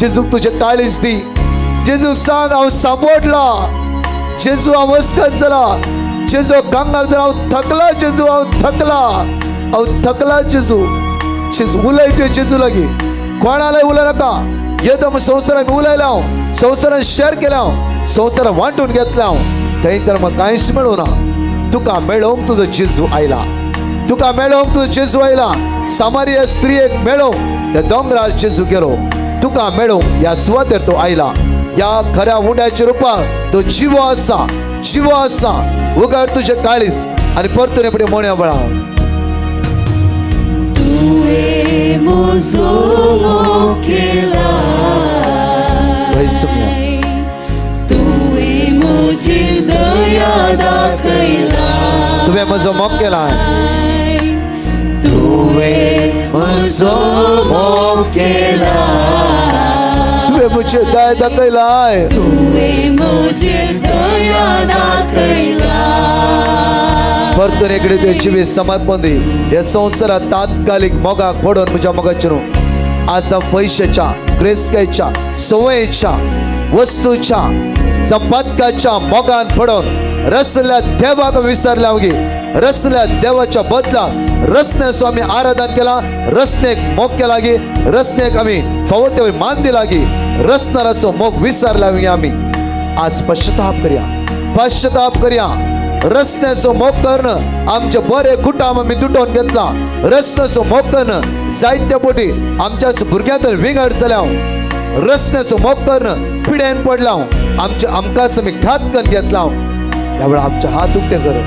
जेजूक तुझे काळीज दी. जेजूक सांग हांव सांपडला. जेजू हांव वस्कत जाला. जेजू कांगाल जाला. हांव थकला जेजू. हांव थकला जेजू. जेजू उलय तुवें जेजू लागीं. कोणालाय उलय नाका. येदो म्हूण संवसारान उलयला हांव. संवसारान शेअर केला हांव. संवसारान वांटून घेतला हांव. थंय तर म्हाका कांयच मेळूना. तुका मेळोवंक तुजो जेजू आयला. तुका मेळोवंक तुजो जेजू आयला. सामारिया स्त्रियेक मेळोवंक त्या दोंगरार जेजू गेलो. तुका मेळोवंक ह्या सुवातेर तो आयला. ह्या खऱ्या उंड्याच्या रुपान तो जिवो आसा. जिवो आसा. उगड तुझे काळीज आनी परतून एपडी म्हणया बळा. तुवें म्हजो मोग केलाय. तुवें म्हजेर दया दाखयला. तुवें म्हजो मोग केलाय. तुवें म्हजो मोग केलाय. तुवें म्हजेर दया दाखयलाय. तुवें म्हजेर दया दाखयला. परतून एकडे तुवें जिवीत समर्पण दी. ह्या संवसारात तात्कालिक मोगाक पडोवन म्हज्या मोगाचेर आज पैशाच्या, ग्रेस्कायच्या, सवयीच्या, वस्तूच्या, संपादकाच्या मोगान पडोवन रसल्या देवाक विसरल्या गे. रसल्या देवाच्या बदलाक रसण्याचो आमी आराधन केला. रसनेक मोग केला गे. रसनेक आमी फावो ते मान दिला गे. रसनाराचो मोग विसरल्या गे आमी. आज पश्चाताप करया. पश्चाताप करया. रस्त्याचो मोग करणं आमचे बरे कुटुंब आमी तुटोवन घेतला. रस्त्याचो मोग करणं जायत्या पोटी आमच्या भुरग्यांतून विंगड जाल्या. रस्त्याचो मोग करणं पिड्यान पडला. आमकां आमी घात करून घेतला. ह्या वेळा आमचे हात उक्ते कर.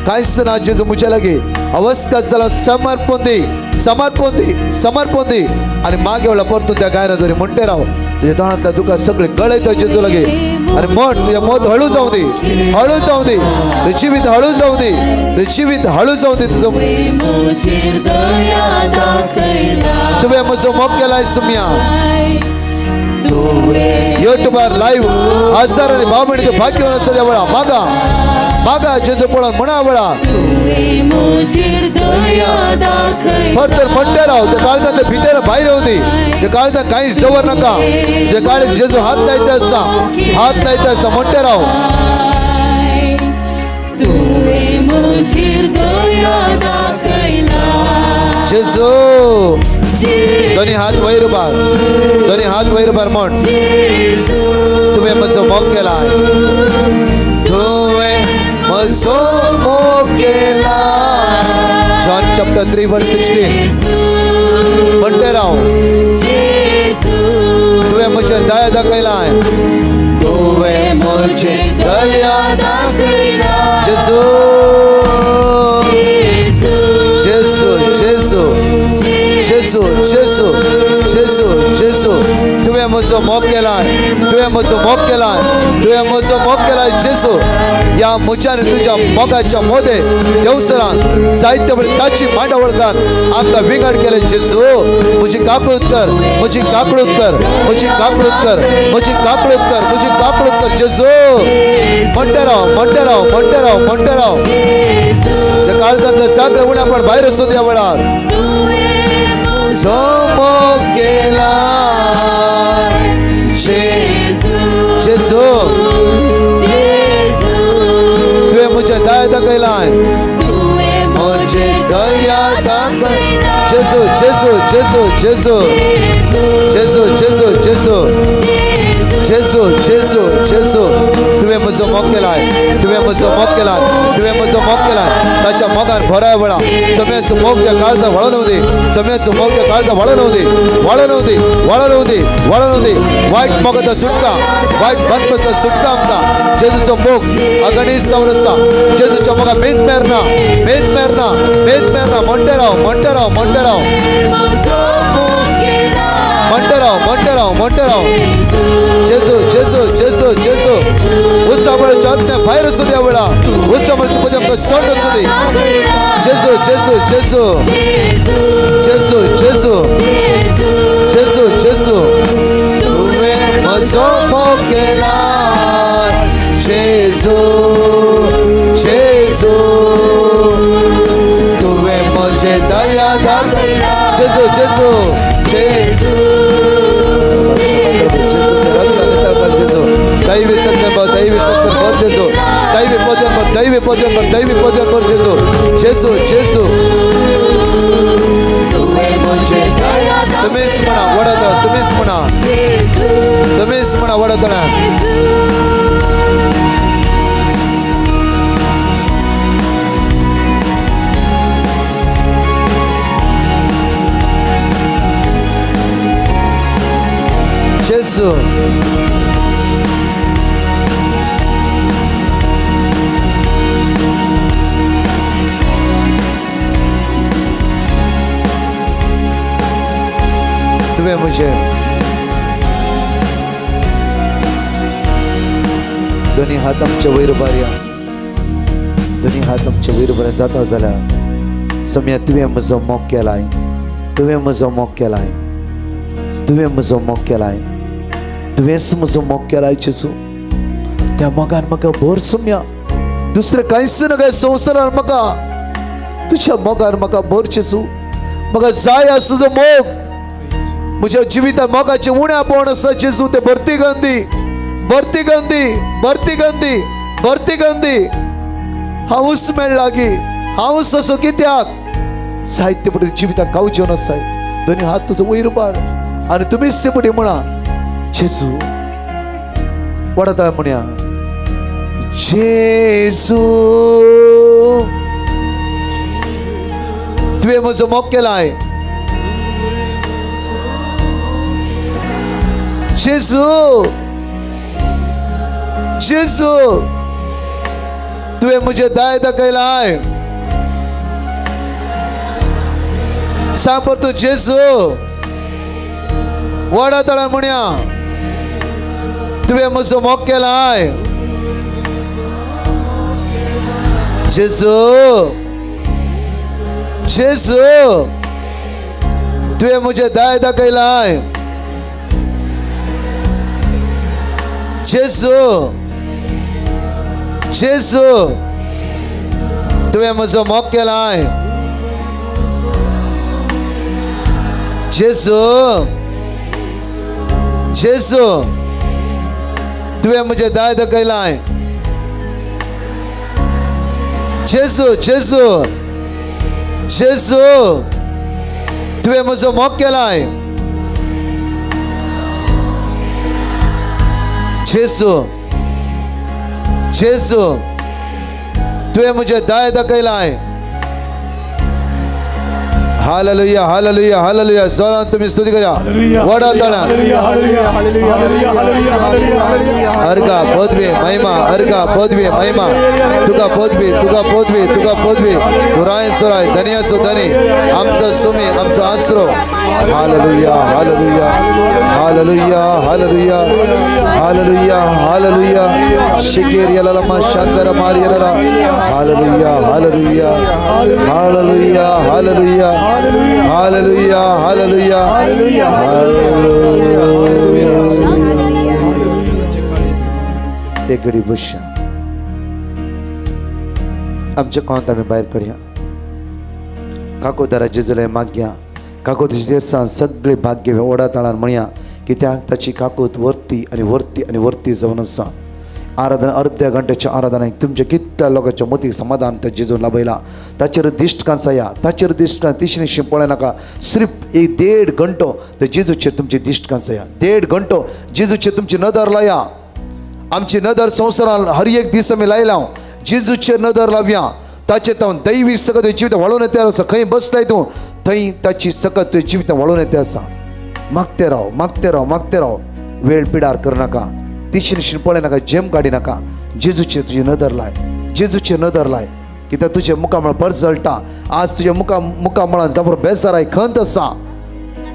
कांयच ना जेजू म्हज्या लागीं अवस्था जाला. समर्पण दी. समर्पण दी. समर्पण दी. आनी मागे वेळा परतून त्या गायना धरी म्हणटे राव. तुझ्या तोंडांतल्यान तुका सगळे गळयता जेजू लागीं. आनी म्हण तुझें मत हळू जावं दी. हळू जावं दी. तुझें जिवीत हळू जावं दी. तुझें जिवीत हळू जावं दी. तुजो तुवें म्हजो मोग केलाय सुम्या. युट्यूबार लाईव्ह हजारांनी भाव भयणी भाग्यवान आसा त्या वेळा मागा. मागा जेजू पळोवन म्हणा वेळा. परतर म्हणटे राव. त्या काळजांत ते भितर भायर येवं दी. त्या काळजांत कांयच दवर नाका. त्या काळीज जेजू हात लायता आसा. हात लायता आसा. म्हणटे राव. जेजू दोन्ही हात वयर उबार. दोन्ही हात वयर उबार म्हण. तुवें म्हजो मोग केलाय. तुवें म्हजो मोग केलाय. जॉन चॅप्टर 3:16 म्हणटे राव. तुवें म्हजेर दया दाखयलाय. तुवें म्हजेर दया दाखयलाय. जेजू जेजू जेजू जेजू जेजू जेजू जेजू तुवें म्हजो मोग केलाय. तुवें म्हजो मोग केलाय. तुवें म्हजो मोग केलाय. जेजू ह्या म्हज्या आनी तुज्या मोगाच्या मोदे देवसरान जायते वेळ ताची मांडावळकार आमकां विंगड केले. जेजू म्हजी काकळूत कर. म्हजी काकळूत कर. म्हजी काकळूत कर. म्हजी काकळूत कर. म्हजी काकळूत कर. जेजू म्हणटे राव. म्हणटे राव. म्हणटे राव. म्हणटे राव. त्या काळजांतले सगळे उण्या पण भायर असो त्या वेळार. मोग केलाय. जेजू तुवें म्हजे दया दाखयलाय. म्हजे दया दाखयलाय. जेजू जेजू जेजू जेजू जेजू जेजू जेजू जेजू जेजू जेजू तुवें म्हजो मोग केलाय. तुवें म्हजो मोग केलाय. तुवें म्हजो मोग केलाय. ताच्या मोगान भराय वेळा समयाचो मोग त्या काळजा वळोवन दी. समयाचो मोग त्या काळजा वळोवन दी. वळोवन दी. वळोवन दी. वळोवन दी. वायट मोगाचो सुटका. वायट बदपाचो सुटका आमकां. जेजूचो मोग अगणीत जावन आसा. जेजूच्या मोगा मेद मेरना. मेद मेरना. मेद मेरना. म्हणटे राव. म्हणटे राव. म्हणटे राव. म्हणटे राव. म्हणटे राव. म्हणटे राव. जेजू जेजू जेजू जेजू उत्साह चाहते भायर असो त्या वेळा. उत्साह म्हणजे सोड असो दी. जेजू जेजू जेजू जेजू जेजू जेजू जेजू तुवें म्हजो मोग केलाय. जेजू जेजू तुवें म्हजे दया दाखयलाय. जेजू जेजू जेजू दैवी सत्य पर जेजू दैवी भोजन पर जेजू जेजू जेजू तुम्हीच म्हणा वडतळा तुम्हीच म्हणा वडतळा जेजू तुम्हें मुझे दोन्ही हात आमच्या वयर बारया जाता जाल्यार सम्या तुवें म्हजो मोग केलाय तुवेंच म्हजो मोग केलाय जेजू त्या मोगान म्हाका भर सम्या दुसरें कांयच नका संवसारान म्हाका तुज्या मोगान म्हाका भर जेजू म्हाका जाय आसा तुजो मोग म्हज्या जिवितांत मोगाचें उणेंपण आसा जेजू ते भरती गंदी हांवूच मेळ लागी हांवूच असो कित्याक साहित्य पडून जिवितांत गावच्यो नासाय दोन्ही हात तुजो वयर बार आनी तुमीच ते पडी म्हणा जेजू वडतळा म्हणया जेजू तुवें म्हजो मोग केलाय जेजू तुवें म्हजे दाय दाखयलाय सांग परतू जेजू वडतळा म्हणया तुवें म्हजो मोग केलाय जेजू तुवें म्हजे दाय दाखयलाय जेजू तुवें म्हजो मोग केलाय जेजू तुवें म्हजे दाय दाखयलाय जेजू तुवें म्हजो मोग केलाय जेजू तुवें म्हजे दाय दाखयलाय हालेलुया हालेलुया हालेलुया जोरान तुम्ही स्तुती करा वडतळा अर्घा पदवी महिमा अर्घा पदवी महिमा तुका पदवी सुराय धनी असो धनी आमचो सुमी आमचो आसरो हालेलुया हालेलुया हालेलुया हालेलुया हालेलुया हालेलुया शिकेर यललमा शांदर मारियलरा हालेलुया हालेलुया हालेलुया हालेलुया हालेलुया हालेलुया एक घडी बसया आमच्या कोंत आमी भायर काडया काकोदारा जेजुले मागया काकोतीचेर सान सगळे भाग्य वडतळान म्हणया कित्याक ताची काकोत वर्ती जावन आसा आराधना अर्ध्या घंट्याच्या आराधनाक तुमच्या कितल्या लोकांच्या मतीक समाधान त्या जेजून लाभयला ताचेर दिश्ट कांसाया ताचेर दिश्ट तिसरी पळय नाका सिर्फ एक 1.5 घंटो ते जेजूचेर तुमची दिश्ट कांसाया 1.5 घंटो जेजूचेर तुमची नदर लाया आमची नदर संवसारान हर एक दीस आमी लायला जेजूचेर नदर लावया ताचे तावन दैवी सकत जिवित वळोवन येते आसा खंय बसताय तूं थंय ताची सकत तुवें जिवित वळोवन येते आसा मागते राव वेळ पिडार करनाका तिसरी पळय नाका जेम काडी नाका जेजूचेर तुजी नदर लाय कित्याक तुजे मुखामळ परस जळटा आज तुज्या मुखामळान जाबर बेजाराय खंत आसा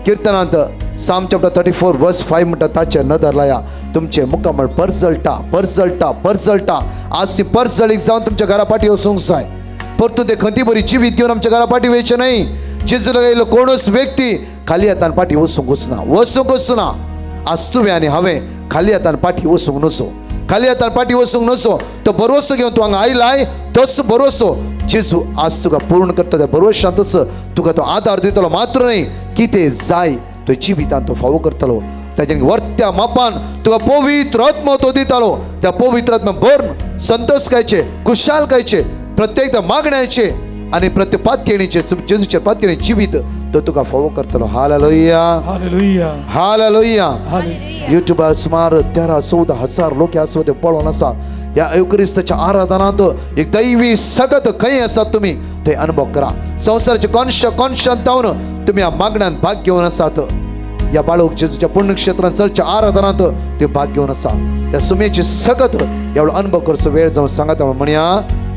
कीर्तनांत साम चॅप्टर 34 वर्स 5 म्हणटा ताचे नदर लाया तुमचे मुखामळ परस जळटा आज ती परस जळीक जावन तुमच्या घरा पाठी वचूंक जाय परतून ते खंती बरी जिवीत घेवन आमच्या घरा पाठी वयचे न्हय जेजूला येयलो कोणूच व्यक्ती खाली हातान पाठी वचूंक वचना आज तुवें आनी हांवें खाली हातान पाठी वचूंक नसो तो भरवसो घेवन तूं हांगा आयलाय तोच भरवसो जेजू आज तुका पूर्ण करता त्या भरवशांतच तुका तो आदार दितलो मात्र न्हय कितें जाय तो जिवितांत तो फावो करतलो त्याच्या वरत्या मापान तुका पवित्र आत्मा तो दितालो. त्या पवित्र आत्मा भरून संतोष खायचे, खुशाल खायचे, प्रत्येक मागण्याचे आणि प्रत्येक पातकेणीचे जेजूचे पातकेणी जीवित तो तुका फावो करतलो. हालेलुया, हालेलुया, हालेलुया. युट्यूबार सुमार 13-14 हजार लोक आसो ते पळोवन आसा. या युक्रिस्ताच्या आराधनात एक दैवी सगत खंय आसात तुम्ही ते अनुभव करा. संसाराचे कॉन्शांत जावन तुम्ही या मागण्यान भाग घेवन आसात. या बाळूक जेजूच्या पुण्यक्षेत्रांत चलच्या आराधनात ते भाग घेवन आसा. त्या सुमेची सगत एवढा अनुभव करचो वेळ जाऊन सांगा त्यामुळे म्हणया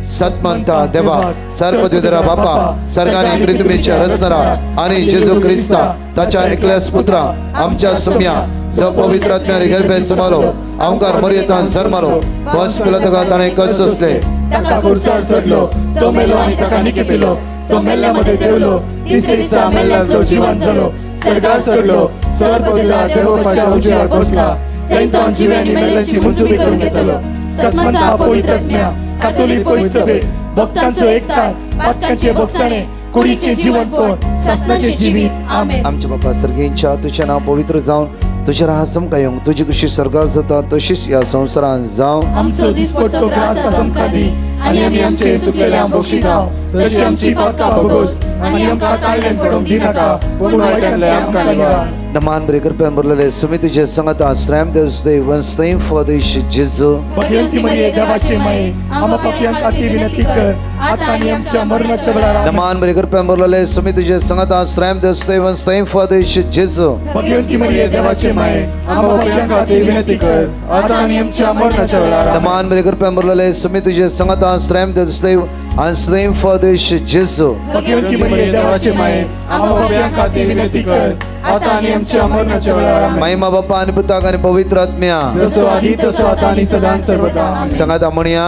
सत्मंता देवा सर्वद्विधरा बापा सर्गाने पृथ्वीच्या रचणारा आणि जेजू ख्रिस्ता ताच्या एकल्याच पुत्रा आमच्या सुम्या जो पवित्र आत्म्याने गर्भे समालो अवकार मर्यादान जन्मालो वंश पिला तका ताणे कस असले ताका कुरसार सोडलो, तो मेलो आणि ताका निके पेलो, तो मेल्ल्यामध्ये देवलो, तिसरे दिसा मेल्ल्यातलो जिवंत जालो, सर्गार चढलो, सर्वपवित्र देवाच्या उजेडार बसला, थंय तो जिव्यांनी मेल्ल्याची मुजुबी करून घेतलो. सत्मंता पवित्र आत्म्या कातोलिक पवित्र सभे भक्तांचो एकता पातकांचे भक्षणे कुडीचे जीवनपण शासनाचे जीवित आमेन. आमच्या बापा सर्गींच्या तुझे नाव पवित्र जाऊन तुझे राहसम काय तुझी कशी सरकार जाता तशीच या संसारात जावं. आमचो दिसपट्टो ग्रास समकादी आणि आम्ही आमचे सुकलेल्या बक्षिताव तशी आमची पातका बघोस आणि आमका ताळ्यान पडूंक दिनाका पूण वाईटांतले आमका निवार. नमान बरे कृपेन भरलेले सुमी तुझे संगत आश्रम देवस्ते वंस्तैम फदेश जेजू भगवंती मरिये देवाचे माये आम्हा पापियांका ती विनंती कर आता आणि आमच्या मरणाच्या वेळार. नमान बरे कृपेन भरलेले सुमी तुझे संगत आश्रम देवस्ते वंस्तैम फदेश जेजू भगवंती मरिये देवाचे माये आम्हा पापियांका ती विनंती कर आता आणि आमच्या मरणाच्या वेळार. नमान बरे कृपेन भरलेले सुमी तुझे संगत आश्रम देवस्ते वंस्तैम फदेश जेजू भगवंती मरिये देवाचे माये आम्हा पापियांका ती विनंती कर आता आणि आमच्या मरणाच्या वेळार. महिमा बाप्पा आणि पुता आणि पवित्र आत्म्या जसो आधी तसो आता आणि सदां सर्वदा. संगता म्हणया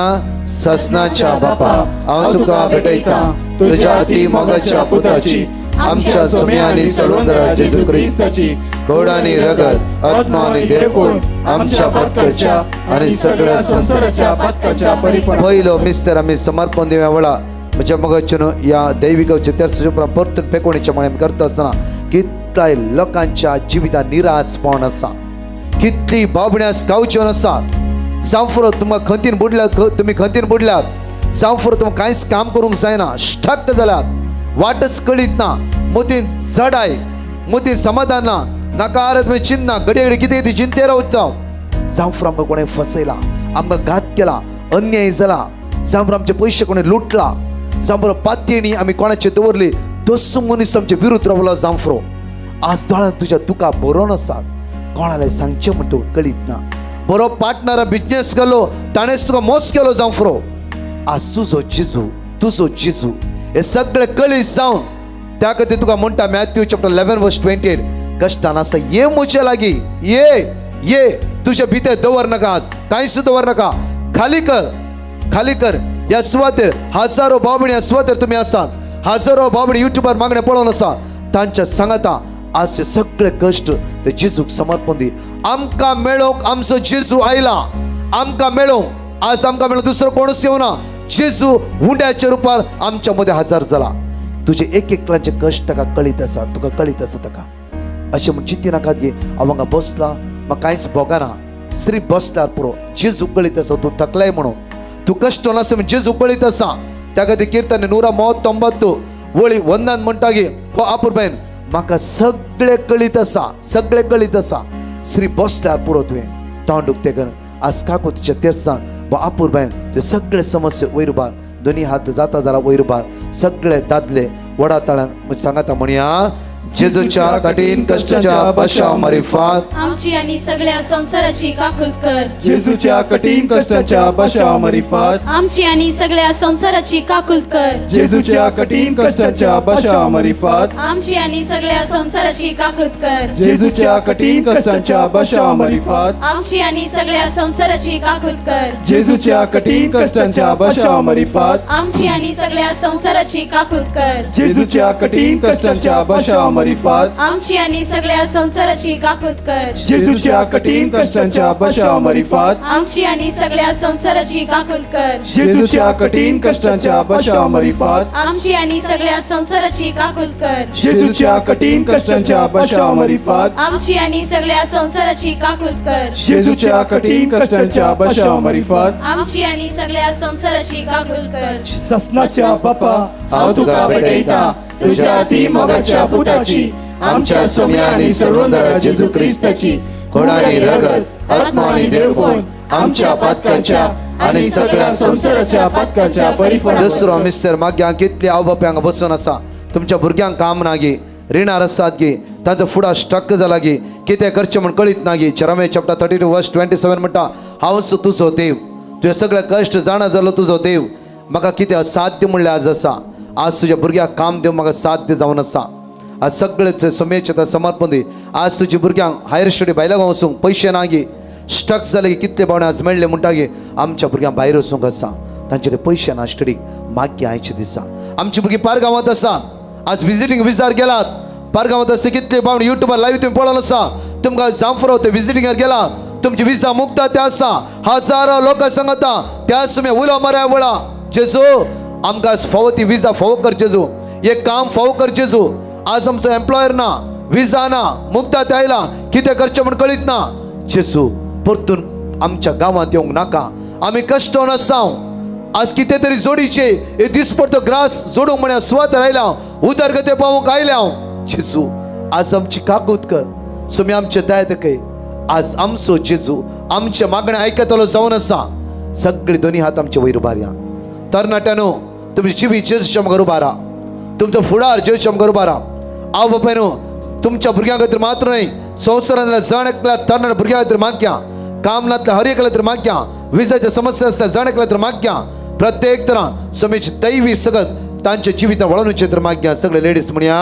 ससनाच्या बापा हांव तुका भेटयता तुझ्या अति मोगाच्या पुताची आमच्या सोम्यांनी सळवंदरा जेजू ख्रिस्ताची घोडानी रगत आत्मा आणि देवपूर्ण आमच्या पातकाच्या आणि सगळ्या संसाराच्या पातकाच्या परिपूर्ण. पहिलो मिस्तर आम्ही समर्पण देव्या वेळा म्हणजे मगचनो या दैविकाचे त्याच परतून फेकोणीच्या मुळे करता असताना कितलाय लोकांच्या जिवितांत निराशपण आसा, कितली बाबण्यास गावच्यो आसात. जावं तुमकां खंतीन बुडल्यात, तुम्ही खंतीन बुडल्यात, जावं तुमकां कांयच काम करूंक जायना, स्टक जाल्यात, वाटच कळीत ना, मोतीन चडाय, मोतीन समाधान ना, नाका तुम्ही चिंतना घडये घडी कितें ती चिंते रावता. जावं आमकां कोणें फसयला, आमकां घात केला, अन्याय जाला, जावं आमचे पयशे कोणें लुटला, जावं पातयेणी आमी कोणाचे दवरली, तसो मनीस आमचे विरुद्ध रावलो. जावं आज दोळ्यान तुज्या दुका बरोवन आसात, कोणालाय सांगचें म्हण तुका कळीत ना. बरो पार्टनरा बिजनेस केलो ताणेच तुका मोस केलो. जावं आज तुजो जेजू हे सगळे कळीत जावन त्या खातीर तुका म्हणटा मॅथ्यू चॅप्टर 11:28 कश्टान आसा ये म्हजे लागीं ये तुजे भितर दवर नाका, कांयच दवर नाका, खाली कर. या सुवातेर हजारो भावबणी या सुवातेर तुम्ही आसात, हजारो भावबणी युट्यूबार मागणे पळोवन आसा, तांच्या सांगाता आज हे सगळे कष्ट ते जेजूक समर्पण दी. आमकां मेळोवंक आमचो जेजू आयला, आमकां मेळोवंक आज आमकां मेळोवंक दुसरो कोणूच येवना. जेजू हुंड्याच्या रुपार आमच्या मध्ये हजर जाला. तुझे एक एकल्याचे कष्ट ताका कळीत आसा, तुका कळीत आसा ताका. अशें म्हण चिंती नाकात गे हांव हांगा बसला म्हाका कांयच भोगना, श्री बसल्यार पुरो जेजू कळीत आसा. तूं थकलाय म्हणून, तूं कश्ट नासा म्हण जेजू कळीत आसा. त्या खातीर किर्तन 139 वळी 1 म्हणटा गे हो आपुरबायन म्हाका सगळे कळीत आसा, श्री बसल्यार पुरो तुवें तोंडूक तेगन आज काकू तुज्या तेर्सान वा आपुरबायन ते सगळे समस्या वयर दोनी हात जाता जाल्यार वयर सगळे दादले वडा ताळ्यान सांगाता म्हणया जेजूच्या कठीण कष्टाच्या बशाव मारिफात आमची आणि सगळ्या संसाराची काकुलत कर. जेजूच्या कठीण कष्टाच्या बशाव मारिफात आमची आणि सगळ्या संसाराची काकुलत कर. जेजूच्या कठीण कष्टाच्या बशाव मारिफात आमची आणि सगळ्या संसाराची काकुलत कर. जेजूच्या कठीण कष्टाच्या बशाव मारिफात आमची आणि सगळ्या संसाराची काकुलत कर. जेजूच्या कठीण कष्टाच्या बशाव मारिफात आमची आणि सगळ्या संसाराची काकुलत कर. जेजूच्या कठीण कष्टाच्या बशाव मरी फात आमची आणि सगळ्या संसाराची काकूत कर जेजूच्या कठीण कष्टांच्या बचाव मरी फात आमची आणि सगळ्या संसाराची काकूत कर जेजूच्या कठीण कष्टांच्या बचाव मरी फात आमची आणि सगळ्या संसाराची काकूत कर जेजूच्या कठीण कष्टांच्या बचाव मरी फात आमची आणि सगळ्या संसाराची काकूत कर जेजूच्या कठीण कष्टांच्या बचाव मरी फात आमची आणि सगळ्या संसाराची काकूत कर ससनाच्या बापा हांव तुका भेटयता तुझ्या अति मोगाच्या पुताची आमच्या सोम्या आणि सर्वंदरा जेजू क्रिस्ताची खोडानी रगत आत्मा आणि देवपण आमच्या पातकाच्या आणि सगळ्या संसाराच्या पातकाच्या परिफळा दुसरो मिस्टर माग्यांक कितली आवबाप्यांक बसून आसा तुमच्या भुरग्यांक काम ना गे रिणार आसात गे तांचो फुडा स्टक जाला गे कितें करचें म्हण कळीत ना गे चरमे चॅप्टर 32 वर्स 27 म्हणटा हांवच तुजो देव तुझे सगळे कश्ट जाणा जालो तुजो देव म्हाका कितें असाध्य म्हणलें आज आसा आज तुज्या भुरग्यांक काम दिवंक म्हाका साध्य जावन आसा आज सगळे समेचे समर्पण दी आज तुज्या भुरग्यांक हायर स्टडी भायल्या वचूंक पयशे ना गे स्टक जाले कितले पावणे आज मेळ्ळे म्हणटा गे आमच्या भुरग्यांक भायर वचूंक आसा तांचे पयशे ना स्टडीक मागे आयचे दिसा आमची भुरगीं पारगांवांत आसा आज विजिटींग विजार गेलात पारगांवांत आसता कितले पावणे युट्यूबार लाईव्ह तुम्ही पळोवन आसा तुमकां जांफरो ते विजिटींगार गेला तुमची विजा मुक्ता ते आसा हजारो लोक सांगता त्या तुमी उलो मऱ्या वळा जेजू आमकां फावो ती विजा फावो कर जेजू एक काम फावो कर जेजू आज आमचो एम्प्लॉयर ना विजा ना मुक्ता ते आयला कितें करचें म्हण कळीत ना जेजू परतून आमच्या गांवांत येवंक नाका आमी कश्टान आसाव आज कितें तरी जोडीचे हे दिसपडतो ग्रास जोडूंक म्हळ्यार सुवात आयला उदरगते पावूंक आयल्या जेजू आज आमची काकूत कर सुमी आमचे दया दाखय आज आमचो जेजू आमचे मागणे आयकतलो जावन आसा सगळे दोनी हात आमचे वयर उबारया तरणाट्यानो तुमची जिवी जेजूच्या मुखार उबारा तुमचो फुडार जेजूच्या मुखार उबारा आव बापायनो तुमच्या भुरग्यां खातीर मात्र न्हय संवसारांतल्या जण एकल्या तरणाट भुरग्यां खातीर माग्या कामनांतल्या हर एकल्या खातीर माग्या विजाच्या समस्या आसल्या जण एकल्या खातीर माग्या प्रत्येक तरां समेची दैवी सगत तांच्या जिवितां वळोवचे तर माग्या सगळे लेडीज म्हणया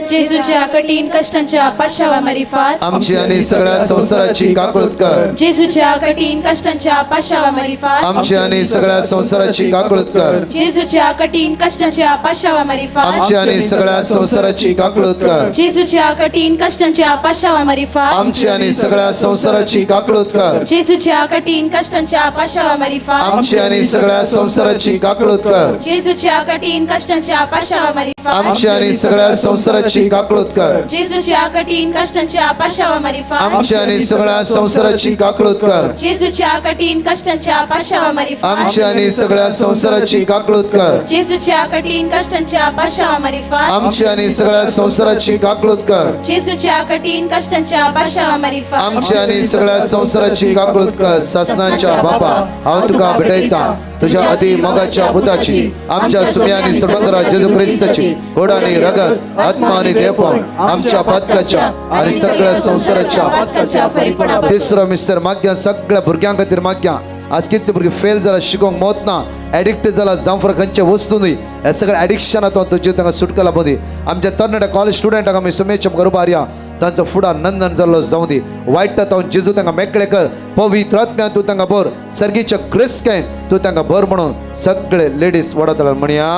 जेजूच्या कठीण कष्टांच्या पाशावा मरिफात आमची आणि सगळ्या संसाराची काकूळत कर जेजूच्या कठीण कष्टांच्या पाशावा मरिफात आमची आणि सगळ्या संसाराची काकूळत कर जेजूच्या कठीण कष्टांच्या पाशावा मरिफात आमची आणि सगळ्या संसाराची काकूळत कर जेजूच्या कठीण कष्टांच्या पाशावा मरिफात आमची आणि सगळ्या संसाराची काकूळत कर जेजूच्या कठीण कष्टांच्या पाशावा मरिफात आमची आणि सगळ्या संसाराची काकूळत कर जेजूच्या कठीण कष्टांच्या पाशावा मरिफात आमची आणि सगळ्या संसाराची काकूळत कर जेजूच्या कठीण कष्टांच्या पाशावा मरिफात आमची आणि सगळ्या संसाराची काकूळत कर जेजूच्या कठीण कष्टांच्या पाशावा मरिफात आमची आणि सगळ्या संसाराची काकूळत कर जेजूच्या कठीण कष्टांच्या पाशावा मरिफात आमची आणि सगळ्या संसाराची काकूळत कर जेजूच्या कठीण कष्टांच्या पाशावा मरिफात आमची आणि सगळ्या संसाराची काकूळत कर ससनाच्या बापा हांव तुका भेटयता तुझ्या अति मोगाच्या पुताची आमच्या सुम्या आणि सर्वंदरा जेजू ख्रिस्ताची गोडानी रगत आत्मा आणि देवपण आमच्या पातकाच्या आणि सगळ्या संसाराच्या पातकाच्या फळीपणापासून तिसरो मिस्टर माग्या सगळ्या भुरग्यां खातीर माग्या आज कितले भुरगे फेल जाला शिकोंक मोतना एडिक्ट जाला जांफर खंयचे वस्तू न्ही हे सगळे एडिक्शनांतून तुजे तांकां सुटका लाभूं दी आमच्या तरणाट्या कॉलेज स्टुडंटांक आमी सुमेच्या मुखार या तांचो फुडार नंदन जाल्लो जावं दी वायट तांव जेजू तांकां मेकळे कर पवित्र आत्म्यान तूं तांकां भर सर्गीच्या क्रिस्केन तूं तांकां भर म्हणून सगळे लेडीज वडतला म्हणया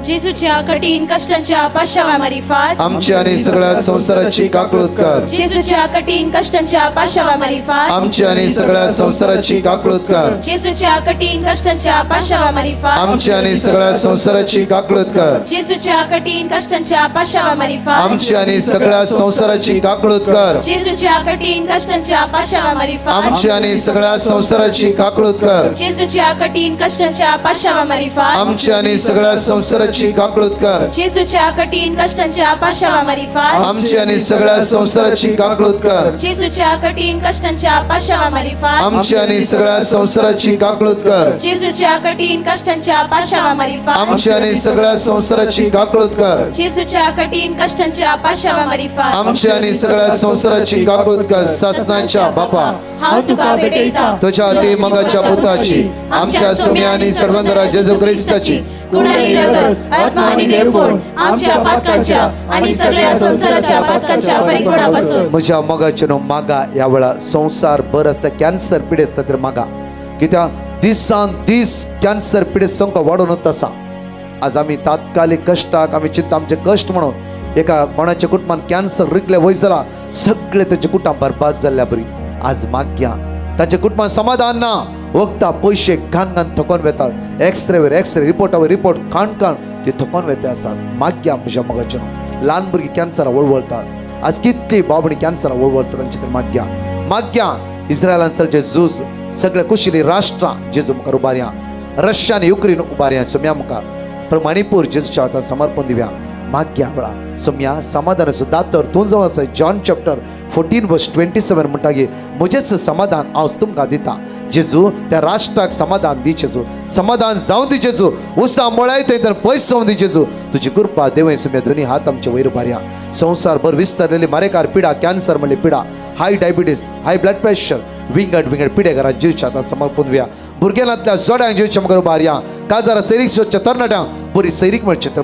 जेजूच्या कठीण कष्टांच्या पाशावा मरिफात आमची आणि सगळ्या संसाराची काकूळत कर जेजूच्या कठीण कष्टांच्या पाशावा मरिफात आमची आणि सगळ्या संसाराची काकूळत कर जेजूच्या कठीण कष्टांच्या पाशावा मरिफात आमची आणि सगळ्या संसाराची काकूळत कर जेजूच्या कठीण कष्टांच्या पाशावा मरिफात आमची आणि सगळ्या संसाराची काकूळत कर जेजूच्या कठीण कष्टांच्या पाशावा मरिफात आमची आणि सगळ्या संसाराची काकूळत कर जेजूच्या कठीण कष्टांच्या पाशावा मरिफात आमची आणि सगळ्या संसाराची काकूळत कर जेजूच्या कठीण कष्टांच्या पाशावा मरिफात आमची आणि सगळ्या संसाराची काकूळत कर जेजूच्या कठीण कष्टांच्या पाशावा मरिफात आमची आणि सगळ्या संसाराची काकूळत कर जेजूच्या कठीण कष्टांच्या पाशावा मरिफात आमची आणि सगळ्या संसाराची काकूळत कर जेजूच्या कठीण कष्टांच्या पाशावा मरिफात आमची आणि सगळ्या संसाराची काकूळत कर ससनाच्या बापा हांव तुका भेटयता तुझ्या अति मोगाच्या पुताची आमच्या सुम्या आणि सर्वंदरा जेजू ख्रिस्ताची गुणानी रगत आत्मा आणि देवपण आमच्या पातकाच्या आणि सगळ्या संसाराच्या पातकाच्या फळीपणापासून म्हज्या मोगाचे न्हू मागा ह्या वेळा संसार बरं आसता कॅन्सर पिडे आसता तर मागा कित्याक दिसान दीस कॅन्सर पिडे संख्या वाडूनच आसा आज आमी तात्कालीक कश्टाक आमी चिंतता आमचे कश्ट म्हणून एका कोणाच्या कुटुंबान कॅन्सर रिकले वयसला सगळे त्याचे कुटुंब बरबाद जाल्ल्या बरी आज माग्या ताच्या कुटुंबान समाधान ना वखदां पयशे घाण घाण थकोन वेतात एक्सरे रिपोर्टावर रिपोर्ट काण ते थकोन वेते आसात माग्या म्हज्या मोगाचें ल्हान भुरगीं कॅन्सरा वळवळतात आज कितली बाबणी कॅन्सरा वळवळतात तांचे तर माग्या इस्रायलान चलचे झूज सगळे कुशिली राष्ट्रां जेजू मुखार उबारया रशिया आनी युक्रेन उबारया सोम्या मुखार मणिपूर जेजूच्या हातान समर्पण दिव्या माग्या वेळा सोम्या समाधानाचो दातर तूं जावन आसा जॉन चॅप्टर 14:27 म्हणटा की म्हजेच समाधान हांव तुमकां दिता जेजू त्या राष्ट्राक समाधान दी जेजू समाधान जावं दी जेजू उसा मळाय थंय तर पयस जावं दी जेजू तुजी कृपा देवय सोम्या दोनी हात आमचे वयर उबारया संवसार भर विस्तारलेली मारेकार पिडा कॅन्सर म्हणली पिडा हाय डायबिटीस हाय ब्लड प्रेशर विंगड पिडेकारां जिवच्या हातान समर्पण दिवया भुरग्यांतल्या जोड्यांक जिवच्या मुखार उबारया काजारां सैरीक सोदच्या तरणाट्यांक बरी सैरीक म्हणचे तर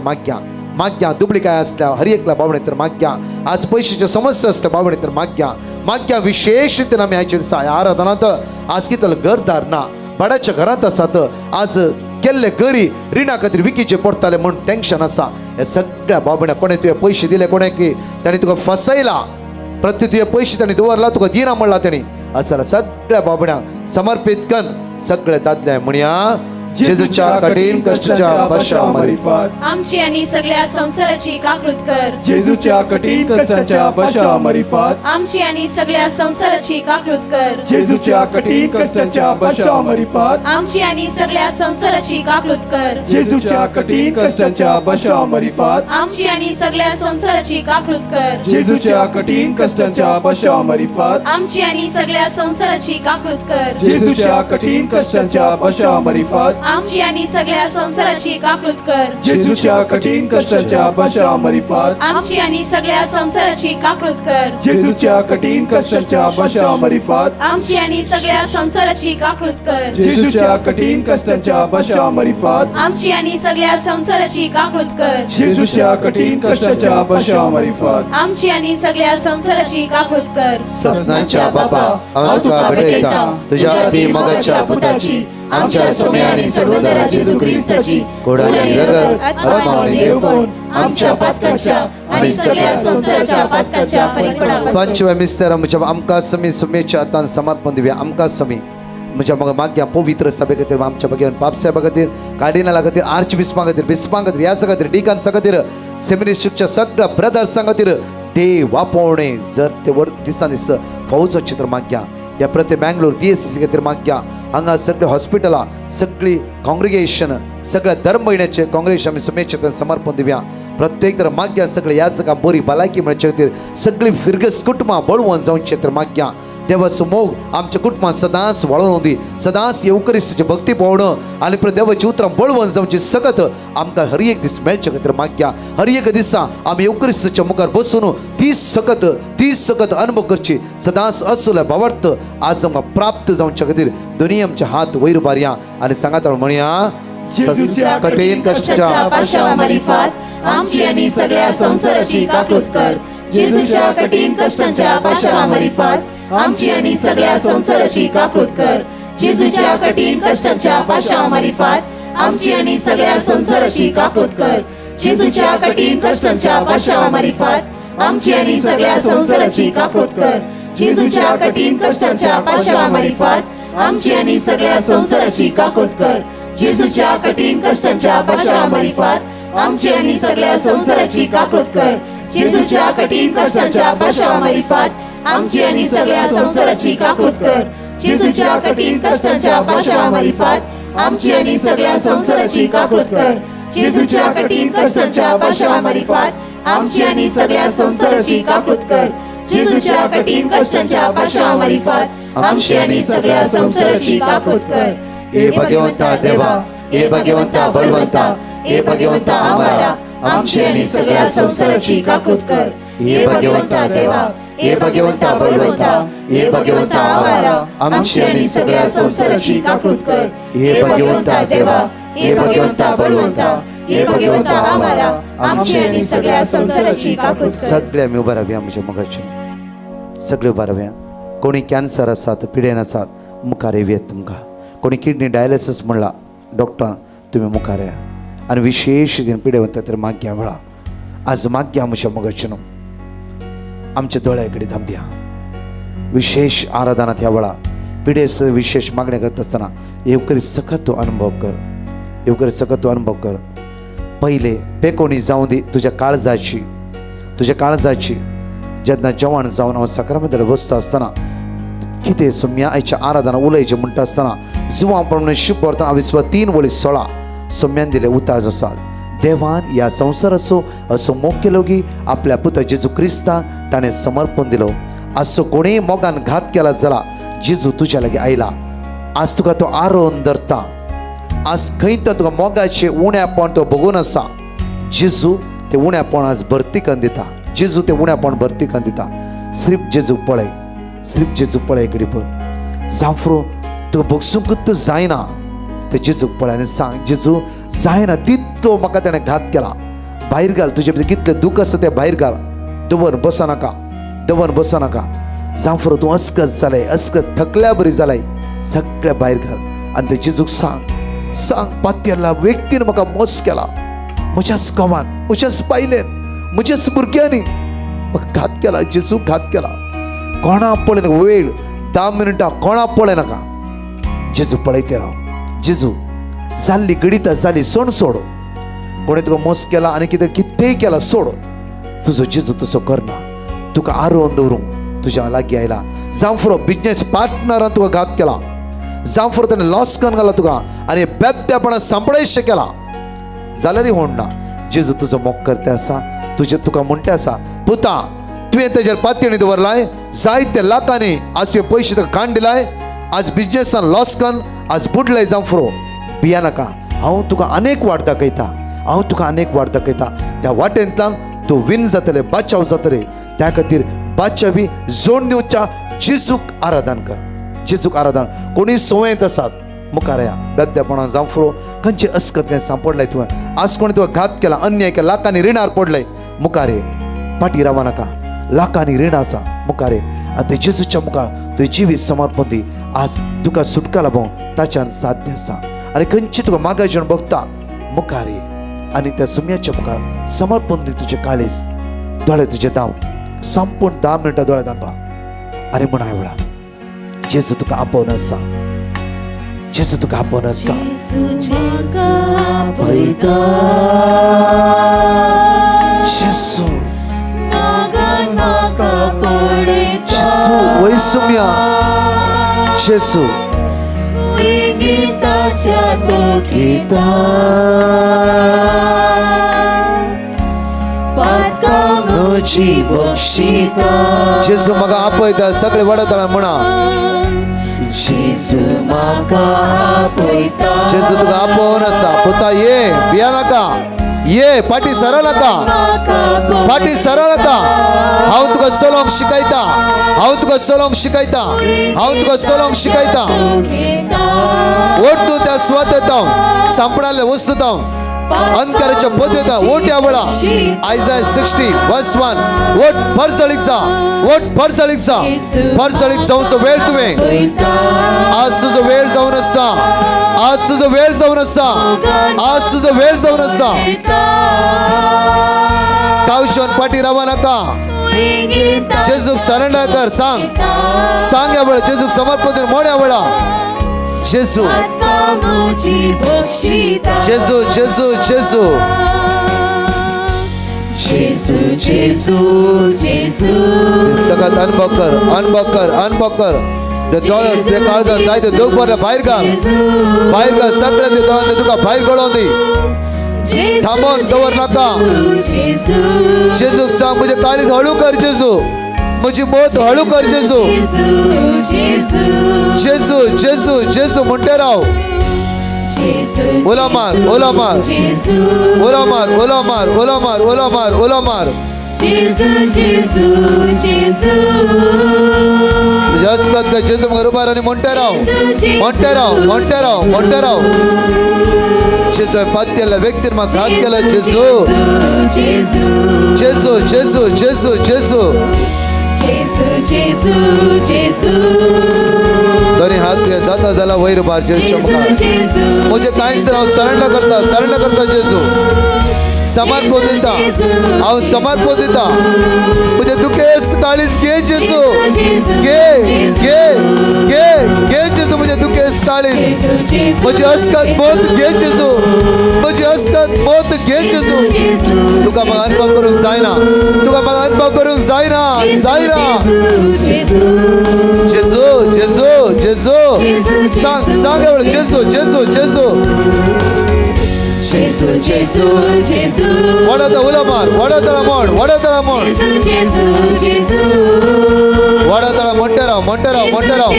माग्या दुबळी काय असल्या हर एकल्या बाबडे तर माग्या आज पयशाच्या समस्या असल्या बाबडे तर माग्या विशेष रितीन आमी आयच्या दिसा आराधनांत आज कितलो घरदार ना भाड्याच्या घरांत आसात आज केल्ले गरी रिणा खातीर विकीचे पडटाले म्हूण टेन्शन आसा हे सगळ्या बाबड्या कोणे तुवें पयशे दिले कोणे की ताणें तुका फसयला प्रति तुवें पयशे ताणें दवरला तुका दिना म्हणला ताणें असं सगळ्या बाबड्यांक समर्पित कन सगळे दादले म्हणया जेजूच्या कठीण कष्टाच्या बशामरीफात आमची आणि सगळ्या संसाराची काकृत कर जेजूच्या कठीण कष्टाच्या बशामरीफात आमची आणि सगळ्या संसाराची काकृत कर जेजूच्या कठीण कष्टाच्या बशामरीफात आमची आणि सगळ्या संसाराची काकृत कर जेजूच्या कठीण कष्टाच्या बशामरीफात आमची आणि सगळ्या संसाराची काकृत कर जेजूच्या कठीण कष्टाच्या बशामरीफात आमची आणि सगळ्या संसाराची काकृत कर जेजूच्या कठीण कष्टाच्या बशामरीफात आमची आणि सगळ्या संसाराची काकृत कर जेजूच्या कठीण कष्टाच्या बशामरीफात आमची आणि सगळ्या संसाराची काकृत कर जेजूच्या कठीण कष्टाच्या बशामरीफात आमची आणि सगळ्या संसाराची काकृत कर जेजूच्या कठीण कष्टाच्या बशामरीफात आमची आणि सगळ्या संसाराची काकृत कर जेजूच्या कठीण कष्टाच्या बशामरीफात आमची आणि सगळ्या संसाराची काकृत कर ससनाच्या बापा हांव तुका भेटयता तुज्या अति मोगाच्या पुताची आमच्या सोम्या आणि सर्वोदरा जेजू ख्रिस्ताची कोडाली रगत आत्मा आणि देवगुण आमच्या पातकाच्या आणि सगळ्या संसाराच्या पातकाच्या फरीकपणापासून पंचव्या मिस्तर म्हज्या आमकां समी सुमेच्या हातान समर्पण दिव्या आमकां समी म्हज्या मग माग्या पवित्र सभे खातीर आमच्या बगेन पाप साहेबा खातीर कार्डिनला खातीर आर्च बिस्पां खातीर ह्या खातीर डिकन्सा खातीर सेमिनिस्टच्या सगळ्या ब्रदर्सां खातीर देव वापवणे जर ते वर दिसा दीस फौज चित्र माग्या या प्रत्येक बँगलोर DSC खातीर माग्या हांगा सगळे हॉस्पिटलां सगळी काँग्रिगेशन सगळ्या धर्म महिन्याचे काँग्रेस आमी सुमेचे समर्पण दिव्या प्रत्येक तर माग्या सगळे ह्या सगळ्या बरी भलायकी मेळचे खातीर सगळी फिरगस कुटुंबां बळवून जावचे तर माग्या देवाचो मोग आमच्या कुटुंबात सदांच वळोवन दी सदांच येवकरिस्ताची भक्ती पळोवण आनी देवाची उतरां बळवून जावची सकत आमकां हर एक दीस मेळचे खातीर माग्या हर एक दिसा आमी येवकरिस्ताच्या मुखार बसून ती सकत अनुभव करची सदांच असले भावार्थ आज आमकां प्राप्त जावचे खातीर दोनी आमचे हात वयर उबारया आनी सांगात म्हणया जेजूच्या कठीण कष्टाच्या पाशावामारीफात आमची आणि सगळ्या संसाराची काकृत कर जेजूच्या कठीण कष्टांच्या पाशावामारीफात आमची आणि सगळ्या संसाराची काकृत कर जेजूच्या कठीण कष्टांच्या पाशावामारीफात आमची आणि सगळ्या संसाराची काकृत कर जेजूच्या कठीण कष्टांच्या पाशावामारीफात आमची आणि सगळ्या संसाराची काकृत कर जेजूच्या कठीण कष्टांच्या पाशावामारीफात आमची आणि सगळ्या संसाराची काकृत कर जेजूच्या कठीण कष्टांच्या पाशावामारीफात आमची आणि सगळ्या संसाराची काकृत कर जेजूच्या कठीण कष्टांच्या पाशावामारीफात आमची आणि सगळ्या संसाराची काकृत कर जेजूच्या कठीण कष्टांच्या पाशावामारीफात आमची आणि सगळ्या संसाराची काकृत कर जेजूच्या कठीण कष्टांच्या पाशावामारीफात आमची आणि सगळ्या संसाराची काकृत कर जेजूच्या कठीण कष्टांच्या पाशावामारीफात आमची आणि सगळ्या संसाराची काकृत कर हे भगवंता देवा हे भगवंता बळवंता हे भगवंता आम्हाला आमची आणि सगळ्या संसाराची काकृत कर हे भगवंता देवा हे भगवंता बळवंता हे भगवंता आम्हाला आमची आणि सगळ्या संसाराची काकृत कर हे भगवंता देवा हे भगवंता बळवंता हे भगवंता आम्हाला आमची आणि सगळ्या संसाराची काकृत कर सगळे आमी उबा रावया म्हज्या मोगाची सगळे उबा रावया कोणी कॅन्सर आसात पिडेन आसात मुखार येवयात तुमकां कोणी किडनी डायलिसीस म्हणला डॉक्टरां तुमी मुखार या आनी विशेष दिन पिडेवंता तर माग्या वेळा आज माग्या आमच्या मगचनो आमच्या दोळ्याकडे थांबया. विशेष आराधनात ह्या वेळा पिढेस विशेष मागण्या करत असताना येवकरी सखत तो अनुभव कर. येवकरी सखत तो अनुभव कर. पहिले पेकोणी जाऊ दे तुझ्या काळजाची जेन्ना जेवण जावन हांव साक्रामेंतार बसता आसतना कितें सोम्या आयच्या आराधना उलयचें म्हणटा आसतना जिवा प्रमाणे शुभ वर्तना 3:16 सोम्यान दिले उताज आसा. देवान ह्या संवसाराचो असो मोग केलो की आपल्या पुत्र जेजू क्रिस्ताक ताणें समर्पण दिलो. असो कोणेय मोगान घात केला जाल्यार जेजू तुज्या लागीं आयला. आज तुका तो आरोवन धरता. आज खंय तर तुका मोगाचें उण्यापण तो बघून आसा. जेजू ते उण्यापण आज भरती करून दिता. जेजू ते उण्यापण भरती करून दिता. सिर्फ जेजू पळय इकडे पळय. जांफ्रो तुका बगसूंकूच जायना ते जेजूक पळय आनी सांग जेजू जायना तितलो म्हाका ताणें घात केला. भायर घाल तुजे भितर कितलें दूख आसा तें भायर घाल. दवर बसा नाका. जांफ्रो तूं अस्कत जालें अस्कत थकल्या बरी जालें सगळें भायर घाल आनी ते जेजूक सांग पात्यला व्यक्तीन म्हाका मोस केला. म्हज्याच गांवान म्हज्याच बायलेन म्हज्याच भुरग्यांनी म्हाका घात केला. जेजू घात केला. कोणा पळय नाका वेळ 10 मिनटां कोणा पळय नाका. जेजू पळयते राव. जेजू जाल्ली गडिता जाली सोड. कोणें तुका मोस केला आनी कितेंय केला सोड. तुजो जेजू तसो करना. तुका आरोवन दवरूंक तुज्या लागीं आयला. जांफ्रो बिजनेस पार्टनरान तुका घात केला. जांफ्रो ताणें लॉस करून घाला तुका आनी बेबद्यापणान सांपळायशें केला जाल्यारय होणना. जेजू तुजो मोग करते आसा. तुका म्हणटा आसा पुता तुवें तेजेर पातयेणी दवरलाय. जायते लाखांनी आज तुवें पयशे ताका काण दिलाय. आज बिजनेसान लॉस करून आज बुडलय. जांफ्रो भिया नाका. हांव तुका अनेक वाट दाखयता. त्या वाटेंतल्यान तूं विन जातले बाचाव जातले. त्या खातीर बाचावी जोड दिवच्या जेजूक आराधन कर. कोणी सवयत आसात मुखार या बेबद्यापणान जांफ्रो खंयचे अस्कत काय सांपडलाय तुवें. आज कोणी तुका घात केला अन्याय केला लाखांनी रिणार पडलय मुखार ये. फाटी रावा नाका. लाखांनी रीण आसा मुखार ये आनी ते जेजूच्या मुखार तुवें जिवीत समर्पण दी. आज तुका सुटका लाभोवंक ताच्यान साध्य आसा. आनी खंयची तुका मागायचे बघता मुखार ये आनी त्या सुम्याच्या मुखार समर्पण दी. तुजे काळीज दोळे तुजे दाव संपूर्ण 10 मिनटां दोळे दांपा आनी म्हणा वेळा जेजू तुका आपोवन आसा. जेजू तुका आपोवन आसा. जेजू वय सुम्या जेजू जेजू म्हाका आपयता. सगळे वडतळा म्हणा जेजू म्हाका आपयता. जेजू तुका आपोवन आसा. पुता ये भिया नाका. ये फाटी सरळ नाका. हांव तुका चलोंक शिकयता. ओट तूं त्या स्वातता सांपडाले वस्तू अंधकाराच्या पदवेता ओट या वेळा आयजाय 60:1 ओट भरसळीक जा. भरसळीक जावचो वेळ तुवें. आज तुजो वेळ जावन आसा. कावशोन फाटी रावा नाका. जेजूक सरेंडर कर. सांग या वेळा जेजूक समर्पण म्हण या वेळा. जेजू सगळ्यात अनुभव कर. ते काळजात जायते दूख भरले भायर घाल. सगळे ते दोळ्यांनी तुका भायर गळोवन दी. थांबोन दवर नाका. जेजूक सांग म्हजे काळीज हळू कर. जेजू म्हजी मोत हळू कर. जेजू म्हणटे राव. ओला मार. जेजू मग रुबार आणि म्हणते राव. जेजू पात्यला व्यक्तीन म्हाका घात केला. जेजू दोन्ही हात घे. जाता जाला वयर भार. जेजूच्या मुखार म्हजे कांयच हांव सरेंडर करता. जेजू समर्पण दिता हांव समर्पण दिता म्हजे दुखेस्त काळीज घे जेजू घे घे घे घे जेजू म्हजे दुखेस्त काळीज म्हजी अस्कत मोत घे जेजू म्हजी अस्कत मोत घे जेजू तुका म्हाका अनुभव करूंक जायना तुका म्हाका अनुभव करूंक जायना जायना जेजू जेजू जेजू सांग सांग एवढं जेजू जेजू जेजू जेजू जेजू जेजू वडता उला मार वडतळा मोड जेजू जेजू जेजू वडतळा मोंटेराव मोंटेराव मोंटेराव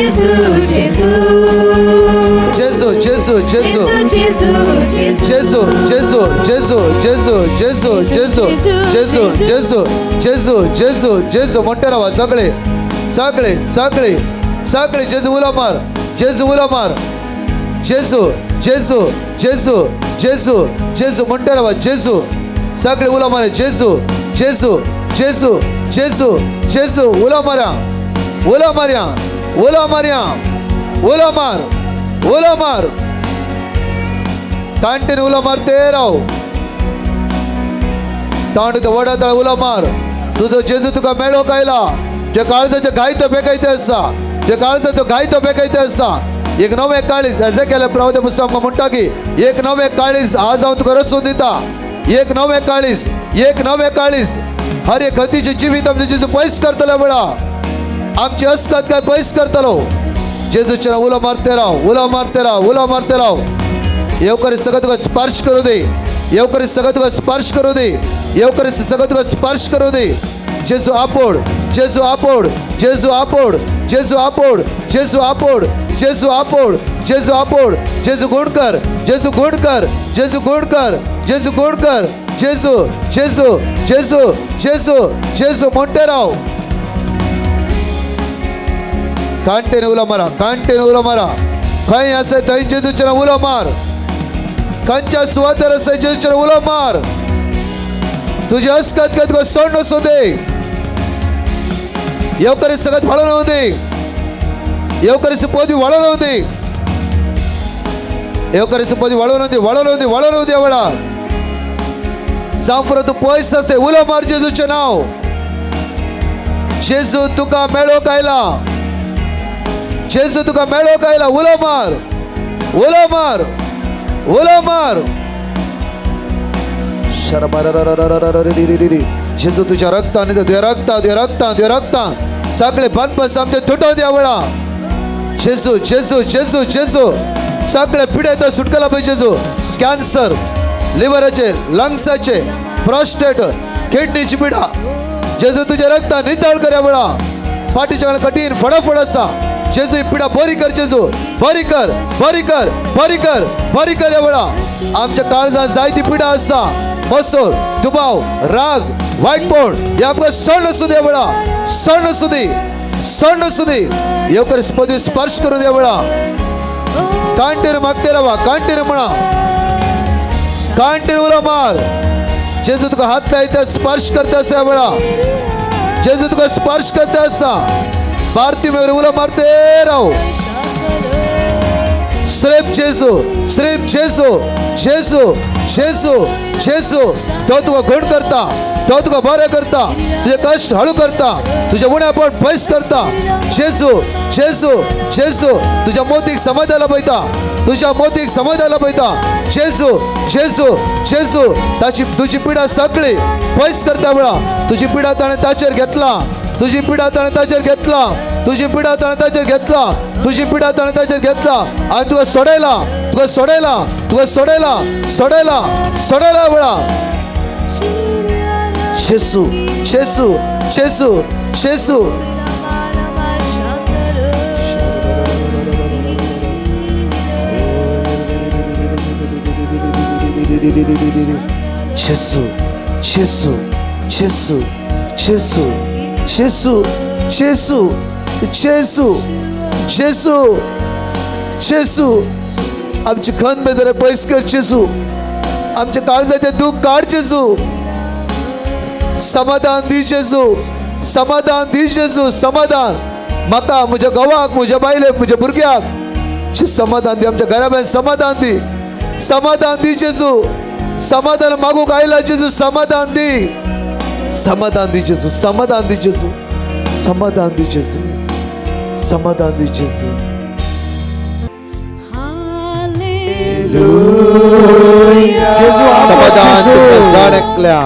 जेजू जेजू जेजू जेजू जेजू जेजू जेजू जेजू जेजू जेजू जेजू जेजू जेजू जेजू जेजू जेजू जेजू मोंटेराव सगळे सगळे सगळे सगळे जेजू उला मार जेजू उला मार जेजू जेजू जेजू जेजू जेजू मोंटेराव जेजू सगळे उला मार जेजू जेजू जेजू जेजू जेजू उला मारा उला मार्या उला मार्या उला मार उला मार कांटेन उला मारते राव तांड वडा उला मार तुझो जेजू तुका मेळो कायला तुझ्या काळजाचे घाय तो बेकायते आसा तुझ्या काळजाचो घाय तो बेकायते आसा एक नवे काळीज असे केले प्रवते पुस्तक म्हणटा की एक नवे काळीज आज हांव तुका रचून दिता एक नवे काळीज हर एक हतीचे जिवीत आमचे जेजू पयस करतलो बळा आमची अस्कत काय पयस करतलो जेजूचे नांव उलो मारते राव उलो मारते राव उलो मारते राव येवकरी सगळं तुका स्पर्श करू दे येवकरी सगळं तुका स्पर्श करू दे येवकरी सगळं तुका स्पर्श करू दे जेजू आपोड जेजू आपोड जेजू आपोड जेजू आपोड जेजू आपोड जेजू आपोड जेजू आपोड जेजू गुणकर जेजू गुणकर जेजू गुणकर जेजू गुणकर जेजू जेजू जेजू जेजू जेजू मोंटेराव कांटेन उला मारा खंय आसा थंय जेजूचे नांव उलो मार खंयच्या सुवातेर आसा जेजूचे नांव उलो मार तुजी अस्कत काय तुका सोड नसो दे येवकरी सगळ्यात वाळून दे येवकरीची पोदी वाळून दे येवकरीची पोदी वाळून दे वडा जावं तू पयस आसे उलो मार जेजूचे नांव जेजू तुका मेळो कायला जेजू तुका मेळो कायला उलो मार उलो मार उलो मार जेजू तुझ्या रक्तान तुझ्या रक्तान सगळे बनपस आमचे तुटो द्या वळा जेजू जेजू जेजू जेजू सगळे पिडेता सुटकला पाहिजे जेजू कॅन्सर लिव्हराचे लंग्साचे प्रोस्टेट किडनीची पिडा जेजू तुझ्या रक्तान नितळ कर्या वळा फाटीच्या वेळा कठीण फडाफड आसा जेजू ही पिडा बरी कर जेजू बरी कर बरी कर बरी कर बरी कर या वळा आमच्या काळजात जायती पिडा आसा मसूर दुबाव राग वाईटपण हे आमकां सण असू दे वळा सण असू दे येवकर पदवी स्पर्श करून दे वळा कांटेर मागते रावा कांटेर म्हणा कांटेर उलो मार जेजू तुका हात लायता स्पर्श करता आसा वळा जेजू तुका स्पर्श करता आसा भारती मेवर उलो मारते राव श्रेप जेजू जेजू जेजू जेजू तो तुका घोड करता तो तुका बरें करता तुझे कष्ट हळू करता तुझे उणेपण पयस करता जेजू जेजू जेजू तुझ्या मोतीक समाधान लभयता तुझ्या मोतीक समाधान लभयता जेजू जेजू जेजू ताची तुजी पिडा सगळी पयस करता वळा तुजी पिडा ताणें ताचेर घेतला तुझी पिडा ताणें ताचेर घेतला तुझी पिडा ताणें ताचेर घेतला तुझी पिडा ताणें ताचेर घेतला आनी तुका सोडयला तुका सोडयला तुका सोडयला सोडयला सोडयला वळा जेजू जेजू जेजू जेजू जेजू जेजू जेजू जेजू जेजू जेजू जेजू जेजू जेजू आमची खंत बेदरे पयस कर जेजू आमच्या काळजाचे दुःख काढ जेजू समाधान दी जेजू समाधान दी जेजू समाधान म्हाका म्हज्या घोवाक म्हज्या बायलेक म्हज्या भुरग्याक समाधान दी आमच्या घरा भायर समाधान दी जेजू समाधान मागू गायला जेजू समाधान दे, समाधान दे जेजू, समाधान दे जेजू, समाधान दे जेजू, समाधान दे जेजू. समाधान तुका जाणकल्या.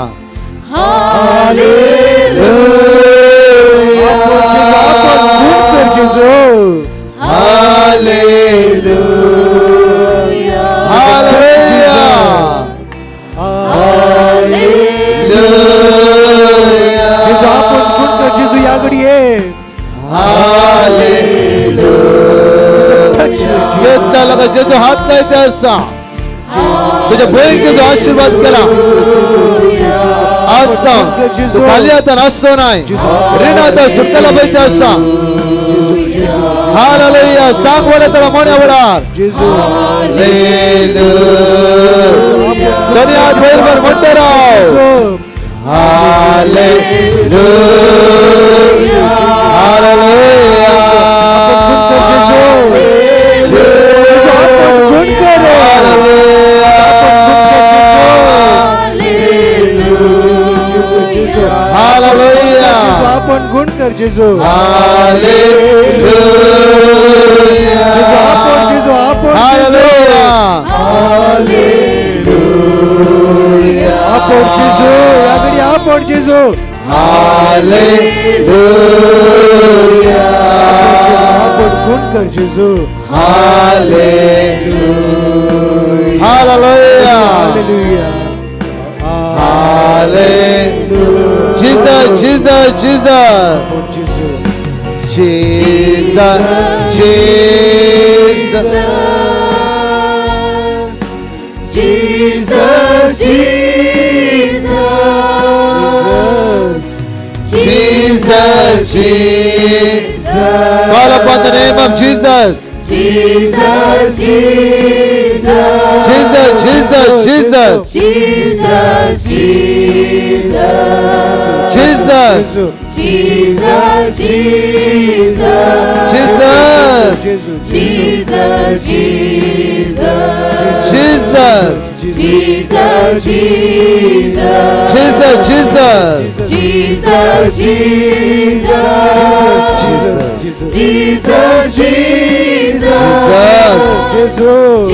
जेजू हात लायते असा तुझ्या बहिणीचा जो आशीर्वाद केला असता तू खाली आता नसतो नाही ऋणात सुटला पाहिजे असा. हालेलुया. सांग वडा तळा मोण्या वडार दुनिया भरभर म्हणते राव. Hallelujah, hallelujah. आपण गुण कर जेजू. हालेलुया. आपण जेजू, आपण हालेलुया. आपण जेजू, यागडी आपण जेजू. हालेलुया. आपण गुण कर जेजू. हालेलुया. हालेलुया. Hallelujah. Jesus, Jesus, Jesus. Jesus, Jesus. Jesus, Jesus, Jesus, Jesus. Call upon the name of Jesus. Jesus, Jesus, Jesus, Jesus, Jesus. Jesus, Jesus, Jesus. Jesus, Jesus, Jesus. Jesus, Jesus, Jesus. Jesus, Jesus, Jesus. Jesus, Jesus,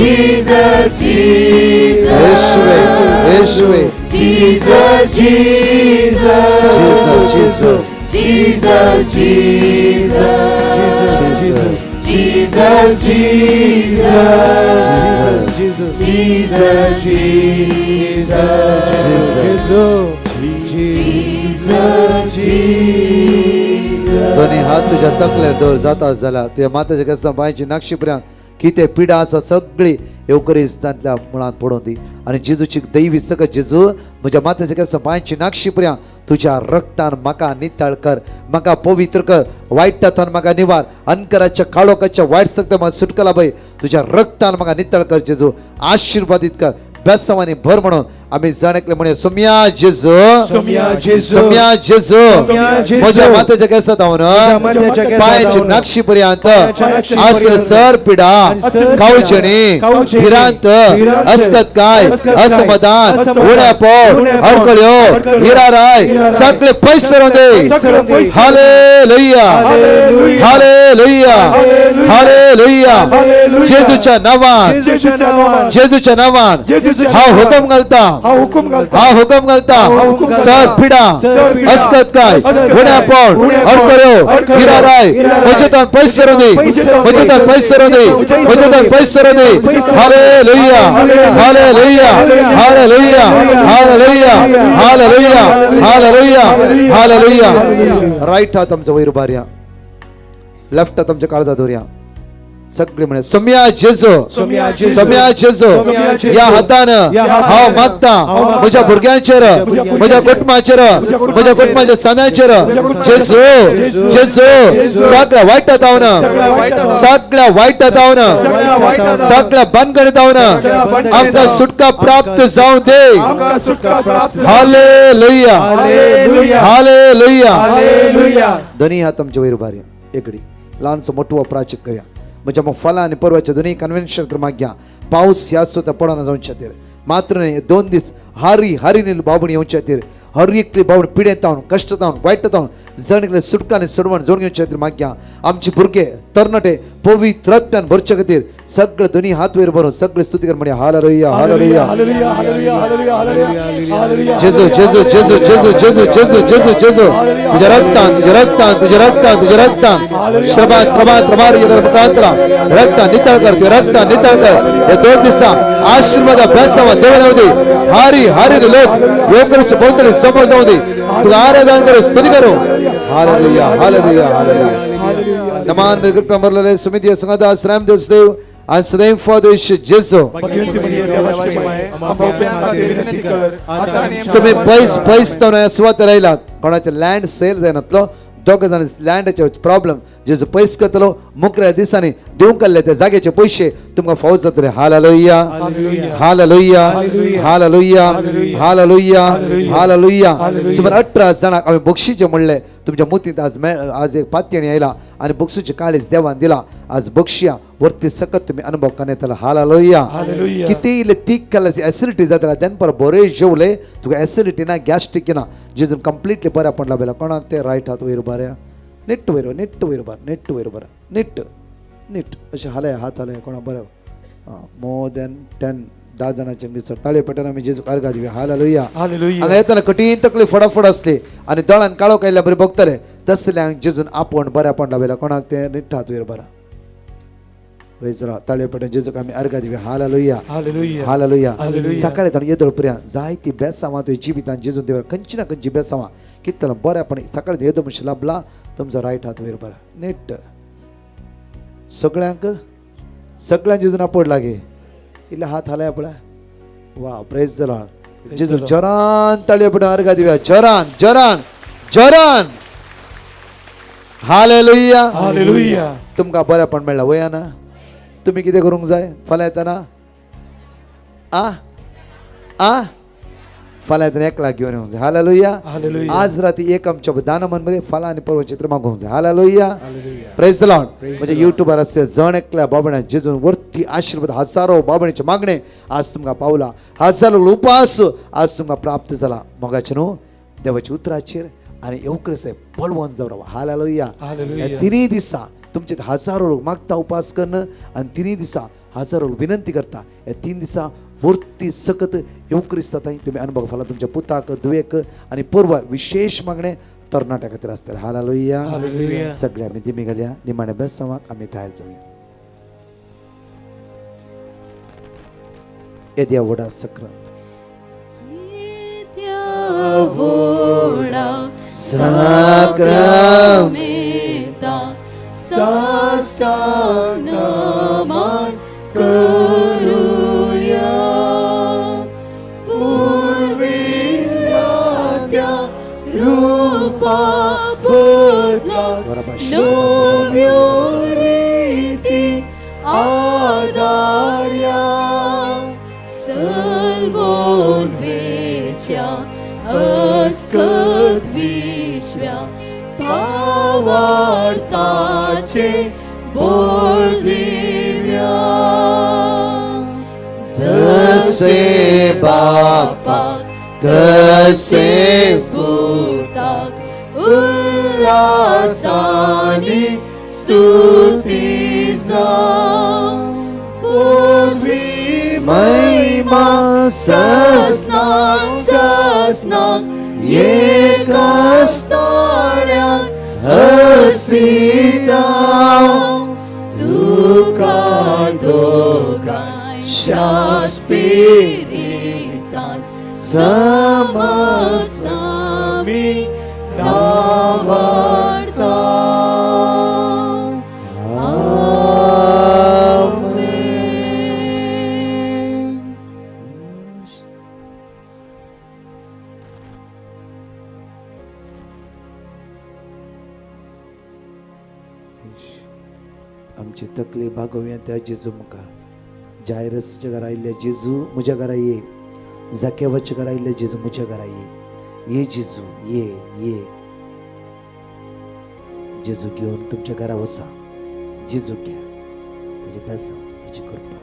Jesus, Jesus, Yeshua, Yeshua. Jesus, Jesus, Jesus. Jesus, Jesus, Jesus, दोन्ही हात तुझ्या तकल्यार दवर जाता झाला तुझ्या माताच्या केसां बायची नाक्षीपर्यंत कितें पिडा आसा सगळी येवकरिस्तांतल्या मुळांत पडोवन दी आनी जेजूची दैवी सकत जेजू म्हज्या माताच्या केसां बायची नाक्षीपर्यंत तुझ्या रक्तान म्हाका नितळ कर, म्हाका पवित्र कर, वायटांतल्यान म्हाका निवार, अंतराच्या काळोखाच्या वायट सकता म्हाका सुटकला पळय तुझ्या रक्तान म्हाका नितळ कर जेजू, आशीर्वादीत कर बेसांवांनी भर म्हणून आम्ही जाणकले म्हणे सोम्या जेजू, सोम्या जेजू, सोम्या जेजू म्हज्या मातेच्या केसांत हांव पांयाची नाक्षी पर्यंत आसर सर पिडा कावचणी हिरांत अस्कतकाय असमाधान उण्यापोट अडकळ्यो हिराराय सगळे पयस दे. हालेलुया, हालेलुया, हालेलुया. जेजूच्या नावान, जेजूच्या नावान हांव हुकम घालता, हांव हुकम घालता सर पिडा अस्कतकाय उण्यापोट अडकळ्यो हिराराय म्हजेतन पयस दे, म्हजेतन पयस दे, म्हजेतन पयस दे. हालेलुया, हालेलुया, हालेलुया, हालेलुया, हालेलुया, हालेलुया, हालेलुया. राईट हात आमचा वयर उबारया, लेफ्ट हात आमच्या काळजात दवरया. सगळे म्हणे सोम्या जेजू, सोम्या जेजू या हातानं हांव मागता म्हज्या भुरग्यांचेर, म्हज्या कुटुंबाचेर, म्हज्या कुटुंबाच्या सणांचेर जेजू, जेजू सगळ्या वायटात हांव, सगळ्या वायटात हांव, सगळ्या बंदगणीत हांव आमकां सुटका प्राप्त जावं दे. हालेलुया, हालेलुया. दोन्ही हात आमच्या वयर उबारया. एकडी ल्हानसो मोठो प्राचित करया. म्हज्या मग फलां आनी परवाच्या दोन्ही कन्वेन्शन क्रमांक घ्या. पावस ह्या सुद्दां पडना जावचे खातीर मात्र नाही 2 दीस हारी हारीने बाबून येवचे खातीर हर एकली बाबून पिडेतावन कष्टतावन वायटतावन जणले सुटकाने सडवण जोड घेवचे खातीर मागया आमचे भुरगे तरणाटे पवित्रत्वान भरचे खातीर सगळे दोन्ही हात वयर भरून सगळे स्तुती कर म्हणजे हालेलुया हालेलुया हालेलुया हालेलुया हालेलुया हालेलुया हालेलुया जेजू जेजू जेजू जेजू जेजू जेजू जेजू जेजू तुझ्या रक्तान तुझ्या रक्तान तुझ्या रक्तान तुझ्या रक्तान श्रभात प्रभात प्रभात मुखांतरा रक्ता नितळ कर तुझ्या रक्ता नितळ कर या 2 दिवसा आशीर्वाद अभ्यासावा देवामध्ये हारी हारी लोक योगरच पवित्र समोर जाऊ दे तुझा आराधना करू स्तुती करू हालेलुया हालेलुया हालेलुया नमान कृपा मरलेले समिती संघात आश्रम देव आणि सदैव फादर जेजू भगवंती देवाची माय आम्हा खातीर विनंती कर आता आणि तुम्ही पैस तो सुवात राहिलात कोणाचे लँड सेल जायनातलो दोग जाण लँडाचे प्रॉब्लेम जेजू पैस करतलो मुकऱ्या दिसांनी दिवंक केल्ले ते जागेचे पैसे तुमकां फावत जातले हालेलुया हालेलुया हालेलुया हालेलुया हालेलुया सुमार 18 जाणांक आमी बक्षीचे म्हणले तुमच्या मुतींत आज एक पातयणी आयला आणि बक्षीचे काळीज देवान दिला आज बक्षिया वरती सकत तुम्ही अनुभव करण्यात हालेलुया किती इले तीक केल्याची एसिडिटी जाता देनपर बरे जेवले तुका एसिडिटी ना गॅस्ट्रिक ना जिजून कंप्लीटली बऱ्या पडला बेला कोणाक ते रायट हात वयर बऱ्या नेट वयर नेट वयर बर नेट वयर बर नीट नीट अशें हाले हात हाले कोणा बरें मोर देन 10 जाणांचे मिसळ ताळे पेटोवन आमी जेजू अर्घा दिवया हालेलुया हांगा येताना कठीण तकली फडाफड असली आणि दळान काळो कायल्या बरे बघतले तसल्यांक जेजून आपण बऱ्या पडला बेला कोणाक ते नीट हात वयर बरा प्रेजरा ताळे पेटोवन जेजूक आमी अर्घा दिवया हालेलुया हालेलुया सकाळी ताण येदळ पर्यंत जायती बेसांवां तुवें जिवितान जेजून देवा खंयची ना खंयची बेसांवां कितलो बऱ्यापणी सकाळी येदो म्हणशी लाभला तुमचो रायट हात वयर बरा नीट सगळ्यांक जेजून आपड लागे इल्ले हात हालया पळय वा प्रेज द लॉर्ड जेजू जोरान ताळयो पेटोवन अर्घा दिवया जोरान जोरान जोरान हालेलुया हालेलुया तुमकां बरेपण मेळ्ळा वया ना तुम्ही कितें करूंक जाय फाल्यां येताना फाल्यां येताना एकला घेवन येवंक जाय हालेलुया आज राती एक आमच्या दान मन मरे फाल्यां आनी परवा चित्र मागोवंक जाय हालेलुया प्रेज द लॉर्ड म्हणजे युट्यूबार आसले जण एकल्या बाबण्या जेजून वरती आशीर्वाद हजारो बाबण्याचे मागणे आज तुमकां पावला हजारो उपास आज तुमकां प्राप्त जाला मोगाचे न्हू देवाच्या उतराचेर आनी येवकरे पळवून जावं रावा हालेलुया तिनी दिसा तुमचे हजारो लोक मागता उपास करणं आणि 3 दिसा हजारो लोक विनंती करता या 3 दिसा वरती सकत येवक्रिस्ता ताई तुम्ही अनुभव फाला तुमच्या पुताक दुवेक आणि पूर्व विशेष मागणे तरणाट्या खातीर आसतले हालेलुया सगळे आमी दिमी घालया निमाणे बेसांवाक आमी तयार जावया येद्या वडा सक्र साक्रमेता साष्टांग नमन करूया पूर्विल्ल्या त्या रूपा बदला नव्यो रीती आदार्या सल्वोन वेच्या अस्कत विश्व्या भावार्थाचे बोल दिव्या जसे बापा तसेच भूताक उल्हासाने स्तुती जाऊ पृथ्वी महिमा सस्नाक एकस्ताळ्या हसिता तुका दोगांय शास्पिरितान समसामी नावार्ता आमची तकली भागोव्या त्या जेजू मुखार जायरसच्या घरा आयिल्ले जेजू म्हज्या घरा ये जाकेवाच्या घरा आयिल्ले जेजू म्हज्या घरा ये जेजू ये जेजू घेवन तुमच्या घरा वसा जेजू घ्या ताची बेसा ताची कृपा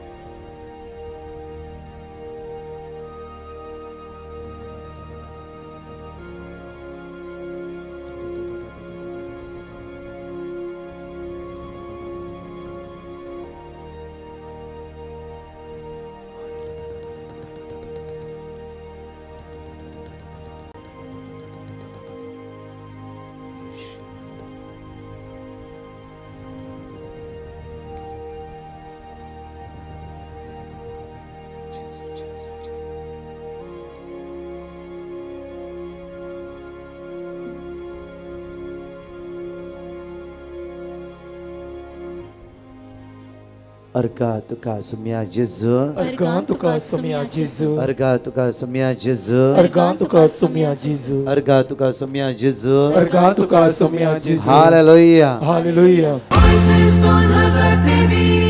Arga tuka sumia Jesu. Argan tuka sumia Jesu. Arga tuka sumia Jesu. Argan tuka sumia Jesu. Arga tuka sumia Jesu. Argan tuka sumia Jesu. Hallelujah. Hallelujah. Voices on hazard baby